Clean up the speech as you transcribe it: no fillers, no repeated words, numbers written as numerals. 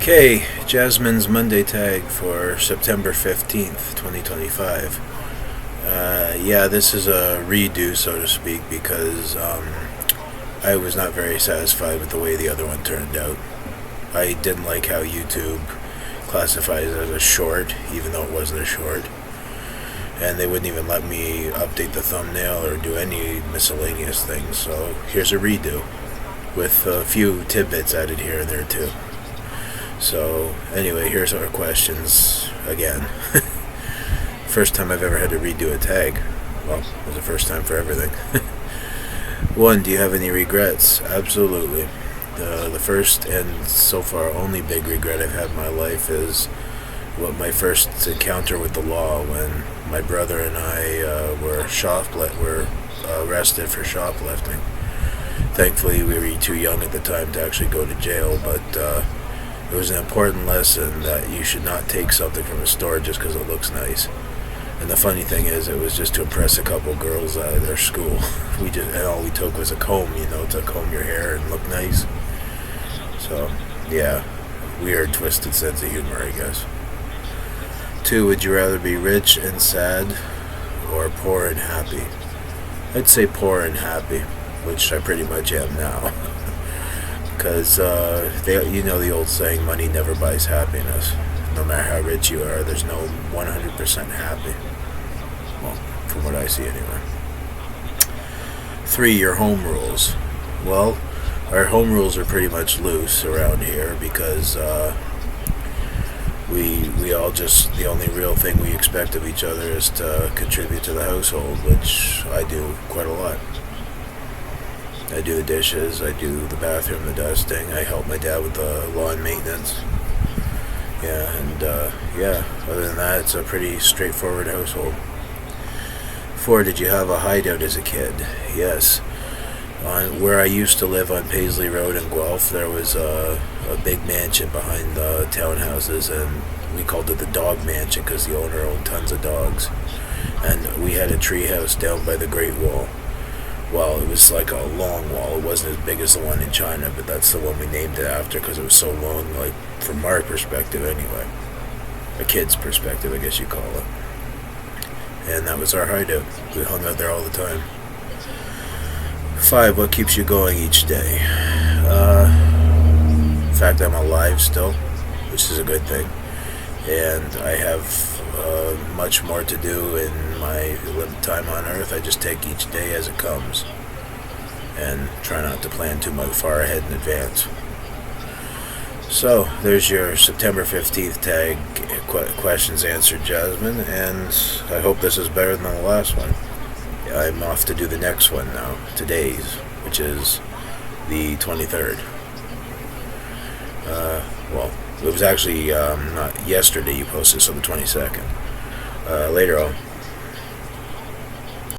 Okay, Jasmine's Monday tag for September 15th, 2025. Yeah, this is a redo, so to speak, because I was not very satisfied with the way the other one turned out. I didn't like how YouTube classifies it as a short, even though it wasn't a short. And they wouldn't even let me update the thumbnail or do any miscellaneous things, so here's a redo with a few tidbits added here and there too. So anyway, here's our questions again. First time I've ever had to redo a tag. Well, it was the first time for everything. 1. Do you have any regrets? Absolutely. The first and so far only big regret I've had in my life is my first encounter with the law, when my brother and I were arrested for shoplifting. Thankfully, we were too young at the time to actually go to jail, but it was an important lesson that you should not take something from a store just because it looks nice. And the funny thing is, it was just to impress a couple girls out of their school. And all we took was a comb, to comb your hair and look nice. So, yeah, weird, twisted sense of humor, I guess. 2, would you rather be rich and sad or poor and happy? I'd say poor and happy, which I pretty much am now. Because, the old saying, money never buys happiness. No matter how rich you are, there's no 100% happy. Well, from what I see anyway. 3, your home rules. Well, our home rules are pretty much loose around here because we all just, the only real thing we expect of each other is to contribute to the household, which I do quite a lot. I do the dishes, I do the bathroom, the dusting, I help my dad with the lawn maintenance. Yeah, and other than that, it's a pretty straightforward household. 4, did you have a hideout as a kid? Yes. Where I used to live on Paisley Road in Guelph, there was a big mansion behind the townhouses, and we called it the dog mansion because the owner owned tons of dogs. And we had a tree house down by the Great Wall. Well, it was like a long wall. It wasn't as big as the one in China, but that's the one we named it after because it was so long, like, from our perspective anyway. A kid's perspective, I guess you call it. And that was our hideout. We hung out there all the time. 5, what keeps you going each day? In fact, I'm alive still, which is a good thing. And I have much more to do in my limited time on Earth. I just take each day as it comes and try not to plan too much far ahead in advance. So there's your September 15th tag, questions answered, Jasmine, and I hope this is better than the last one. I'm off to do the next one now, today's, which is the 23rd. It was actually not yesterday you posted, so the 22nd. Later on.